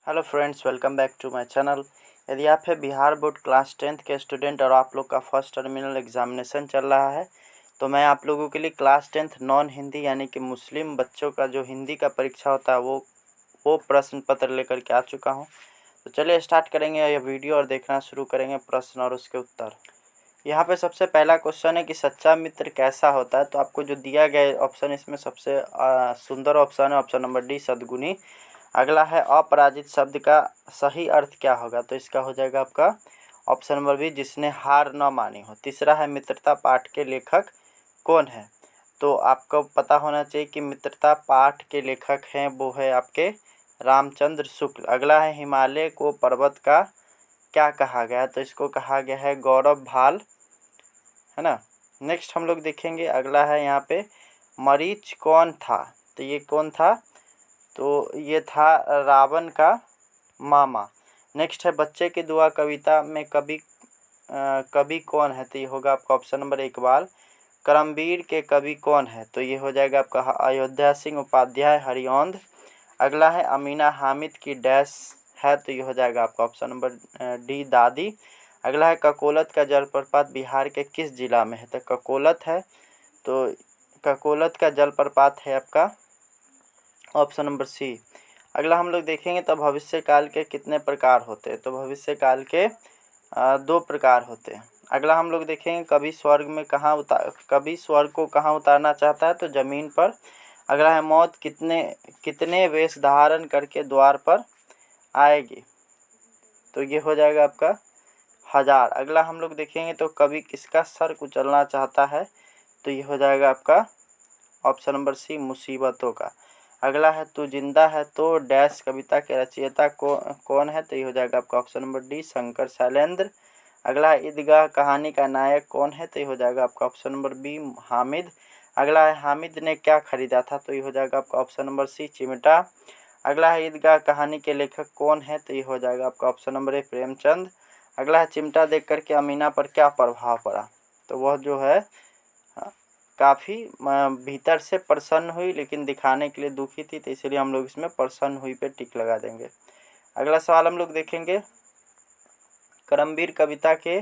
Hello friends, welcome back to my channel. यदि आप है बिहार बोर्ड क्लास 10th के स्टूडेंट और आप लोग का फर्स्ट टर्मिनल एग्जामिनेशन चल रहा है, तो मैं आप लोगों के लिए क्लास 10th नॉन हिंदी यानी कि मुस्लिम बच्चों का जो हिंदी का परीक्षा होता है वो प्रश्न पत्र लेकर के आ चुका हूं। तो चलिए स्टार्ट करेंगे यह वीडियो और देखना शुरू करेंगे प्रश्न और उसके उत्तर। यहाँ पे सबसे पहला क्वेश्चन है कि सच्चा मित्र कैसा होता है। तो आपको जो दिया गया ऑप्शन, इसमें सबसे सुंदर ऑप्शन है ऑप्शन नंबर डी, सद्गुणी। अगला है अपराजित शब्द का सही अर्थ क्या होगा। तो इसका हो जाएगा आपका ऑप्शन नंबर बी, जिसने हार न मानी हो। तीसरा है मित्रता पाठ के लेखक कौन है। तो आपको पता होना चाहिए कि मित्रता पाठ के लेखक हैं वो है आपके रामचंद्र शुक्ल। अगला है हिमालय को पर्वत का क्या कहा गया। तो इसको कहा गया है गौरव भाल, है ना। नेक्स्ट हम लोग देखेंगे, अगला है यहाँ पे मरीच कौन था। तो ये कौन था, तो ये था रावण का मामा। नेक्स्ट है बच्चे की दुआ कविता में कवि कौन है। तो ये होगा आपका ऑप्शन नंबर इकबाल। करमवीर के कवि कौन है। तो ये हो जाएगा आपका अयोध्या सिंह उपाध्याय हरिऔंध। अगला है अमीना हामिद की डैश है। तो ये हो जाएगा आपका ऑप्शन नंबर डी, दादी। अगला है ककोलत का जलप्रपात बिहार के किस जिला में है। तो ककोलत है, तो ककोलत का जलप्रपात है आपका ऑप्शन नंबर सी। अगला हम लोग देखेंगे तो भविष्य काल के कितने प्रकार होते हैं। तो भविष्य काल के दो प्रकार होते हैं। अगला हम लोग देखेंगे कभी स्वर्ग को कहाँ उतारना चाहता है। तो जमीन पर। अगला है मौत कितने कितने वेश धारण करके द्वार पर आएगी। तो ये हो जाएगा आपका 1000। अगला हम लोग देखेंगे तो कभी किसका सर कुचलना चाहता है। तो ये हो जाएगा आपका ऑप्शन नंबर सी, मुसीबतों का। अगला है तू जिंदा है तो डैश कविता के रचयिता कौन है। तो ये हो जाएगा आपका option number D, Shankar Shailendra. अगला है ईदगाह कहानी का नायक कौन है। तो ये हो जाएगा आपका ऑप्शन नंबर बी, हामिद। अगला है हामिद ने क्या खरीदा था। तो ये हो जाएगा आपका ऑप्शन नंबर सी, चिमटा। अगला है ईदगाह कहानी के लेखक कौन है। तो ये हो जाएगा आपका ऑप्शन नंबर ए, प्रेमचंद। अगला है चिमटा देख करके अमीना पर क्या प्रभाव पड़ा। तो वह जो है काफ़ी भीतर से प्रसन्न हुई, लेकिन दिखाने के लिए दुखी थी, तो इसलिए हम लोग इसमें प्रसन्न हुई पे टिक लगा देंगे। अगला सवाल हम लोग देखेंगे, करमवीर कविता के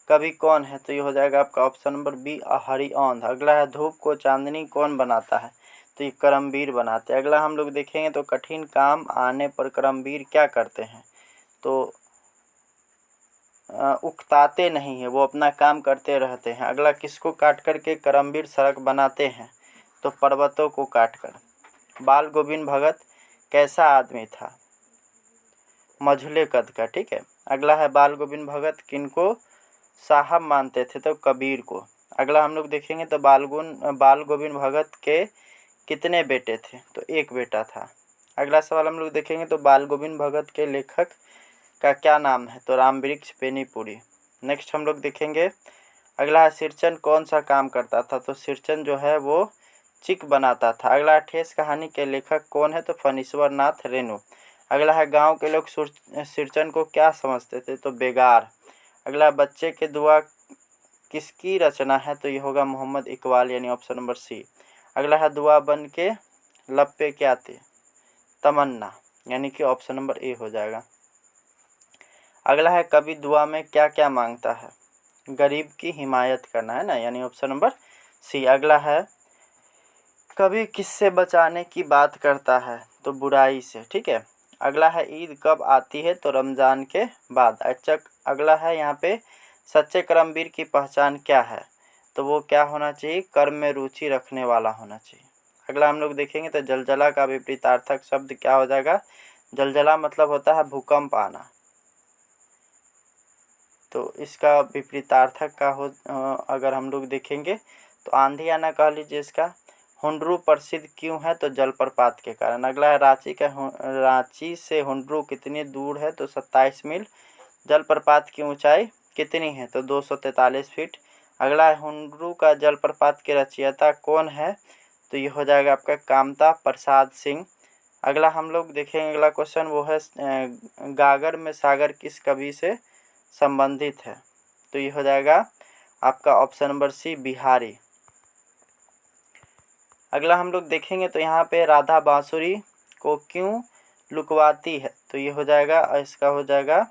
कवि कौन है। तो ये हो जाएगा आपका ऑप्शन नंबर बी, हरिऔंध। अगला है धूप को चांदनी कौन बनाता है। तो ये करमवीर बनाते हैं। अगला हम लोग देखेंगे तो कठिन काम आने पर करमवीर क्या करते हैं। तो उकताते नहीं है, वो अपना काम करते रहते हैं। अगला किसको काट करके करमवीर सड़क बनाते हैं। तो पर्वतों को काटकर। बाल गोविंद भगत कैसा आदमी था। मझुले कद का, ठीक है। अगला है बाल गोविंद भगत किनको साहब मानते थे। तो कबीर को। अगला हम लोग देखेंगे तो बाल गोविंद भगत के कितने बेटे थे। तो एक बेटा था। अगला सवाल हम लोग देखेंगे तो बाल गोविंद भगत के लेखक का क्या नाम है। तो रामवृक्ष बेनीपुरी। नेक्स्ट हम लोग देखेंगे, अगला है सिरचन कौन सा काम करता था। तो सिरचन जो है वो चिक बनाता था। अगला ठेस कहानी के लेखक कौन है। तो फणीश्वर नाथ रेणु। अगला है गांव के लोग सिरचन को क्या समझते थे। तो बेगार। अगला बच्चे के दुआ किसकी रचना है। तो ये होगा मोहम्मद इकबाल, यानी ऑप्शन नंबर सी। अगला है दुआ बन के लब पे क्या थे। तमन्ना, यानी कि ऑप्शन नंबर ए हो जाएगा। अगला है कभी दुआ में क्या क्या मांगता है। गरीब की हिमायत करना, है ना, यानी ऑप्शन नंबर सी। अगला है कभी किससे बचाने की बात करता है। तो बुराई से, ठीक है। अगला है ईद कब आती है। तो रमज़ान के बाद। अगला है यहाँ पे सच्चे कर्मवीर की पहचान क्या है। तो वो क्या होना चाहिए, कर्म में रुचि रखने वाला होना चाहिए। अगला हम लोग देखेंगे तो जलजला का विपरीतार्थक शब्द क्या हो जाएगा। जलजला मतलब होता है भूकंप आना, तो इसका विपरीतार्थक का अगर हम लोग देखेंगे तो आंधी आना कह लीजिए इसका। हुंडरू प्रसिद्ध क्यों है। तो जलप्रपात के कारण। अगला है रांची से हुंडरू कितनी दूर है। तो 27 मील। जलप्रपात की ऊंचाई कितनी है। तो 243 फीट। अगला है हुंडरू का जलप्रपात के रचयिता कौन है। तो ये हो जाएगा आपका कामता प्रसाद सिंह। अगला हम लोग देखेंगे, अगला क्वेश्चन वो है गागर में सागर किस कवि से संबंधित है। तो ये हो जाएगा आपका ऑप्शन नंबर सी, बिहारी। अगला हम लोग देखेंगे तो यहाँ पे राधा बांसुरी को क्यों लुकवाती है, तो ये हो जाएगा, इसका हो जाएगा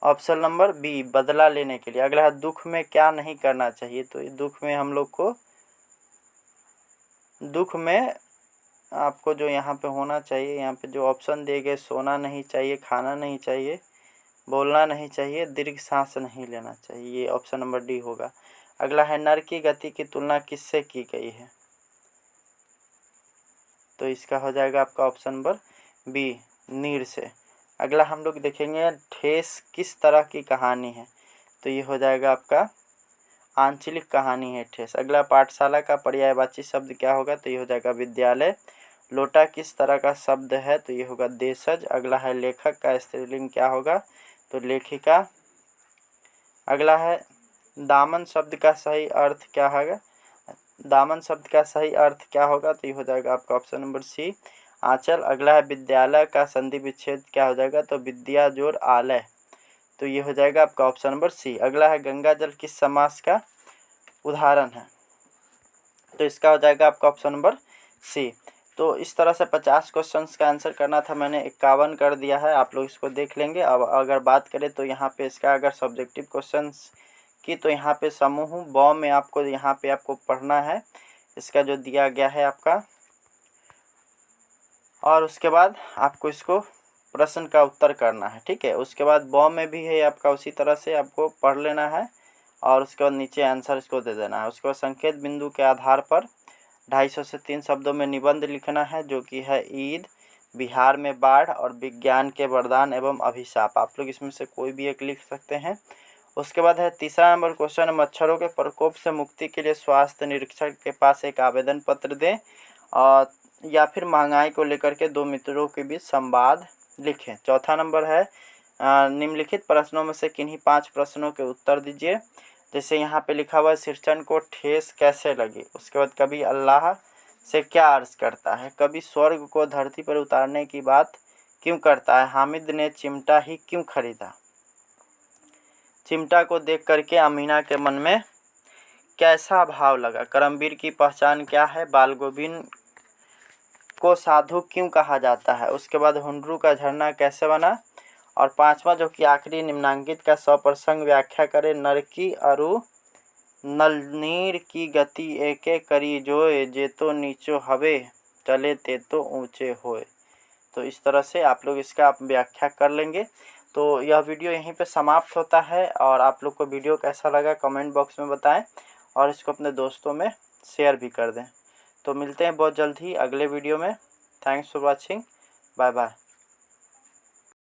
ऑप्शन नंबर बी, बदला लेने के लिए। अगला है दुख में क्या नहीं करना चाहिए, तो दुख में हम लोग को, दुख में आपको जो यहाँ पे होना चाहिए, यहाँ पे जो ऑप्शन दिए गए, सोना नहीं चाहिए, खाना नहीं चाहिए, बोलना नहीं चाहिए, दीर्घ सांस नहीं लेना चाहिए, ये ऑप्शन नंबर डी होगा। अगला है नर की गति की तुलना किससे की गई है, तो इसका हो जाएगा आपका ऑप्शन नंबर बी, नीर से। अगला हम लोग देखेंगे ठेस किस तरह की कहानी है, तो ये हो जाएगा आपका आंचलिक कहानी है ठेस। अगला पाठशाला का पर्यायवाची शब्द क्या होगा, तो ये हो जाएगा विद्यालय। लोटा किस तरह का शब्द है, तो ये होगा देशज। अगला है लेखक का स्त्रीलिंग क्या होगा, तो लेखिका। अगला है दामन शब्द का सही अर्थ क्या होगा, दामन शब्द का सही अर्थ क्या होगा, तो ये हो जाएगा आपका ऑप्शन नंबर सी, आंचल। अगला है विद्यालय का संधि विच्छेद क्या हो जाएगा, तो विद्या जोड़ आलय, तो ये हो जाएगा आपका ऑप्शन नंबर सी। अगला है गंगा जल किस समास का उदाहरण है, तो इसका हो जाएगा आपका ऑप्शन नंबर सी। तो इस तरह से 50 क्वेश्चंस का आंसर करना था, मैंने 51 कर दिया है, आप लोग इसको देख लेंगे। अब अगर बात करें तो यहाँ पे इसका अगर सब्जेक्टिव क्वेश्चंस की, तो यहाँ पे समूह ब में आपको यहाँ पे आपको पढ़ना है, इसका जो दिया गया है आपका, और उसके बाद आपको इसको प्रश्न का उत्तर करना है, ठीक है। उसके बाद ब में भी है आपका, उसी तरह से आपको पढ़ लेना है, और उसके बाद नीचे आंसर इसको दे देना है। उसके बाद संकेत बिंदु के आधार पर 250 से 3 शब्दों में निबंध लिखना है, जो कि है ईद, बिहार में बाढ़ और विज्ञान के वरदान एवं अभिशाप। आप लोग इसमें से कोई भी एक लिख सकते हैं। उसके बाद है तीसरा नंबर क्वेश्चन, मच्छरों के प्रकोप से मुक्ति के लिए स्वास्थ्य निरीक्षक के पास एक आवेदन पत्र दें, और या फिर महंगाई को लेकर के दो मित्रों के बीच संवाद लिखें। चौथा नंबर है निम्नलिखित प्रश्नों में से किन्हीं 5 प्रश्नों के उत्तर दीजिए। जैसे यहाँ पे लिखा हुआ है सिरचन को ठेस कैसे लगी। उसके बाद कभी अल्लाह से क्या अर्ज करता है, कभी स्वर्ग को धरती पर उतारने की बात क्यों करता है, हामिद ने चिमटा ही क्यों खरीदा, चिमटा को देख करके अमीना के मन में कैसा भाव लगा, करमवीर की पहचान क्या है, बाल गोविंद को साधु क्यों कहा जाता है। उसके बाद हुंडरू का झरना कैसे बना, और 5वां जो कि आखिरी निम्नांकित का 100 प्रसंग व्याख्या करे, नर की अरु नलनीर की गति एके करी जोए, जे तो नीचो हवे चले ते तो ऊंचे होए। तो इस तरह से आप लोग इसका आप व्याख्या कर लेंगे। तो यह वीडियो यहीं पे समाप्त होता है, और आप लोग को वीडियो कैसा लगा कमेंट बॉक्स में बताएं, और इसको अपने दोस्तों में शेयर भी कर दें। तो मिलते हैं बहुत जल्द ही अगले वीडियो में। Thanks for watching, bye bye.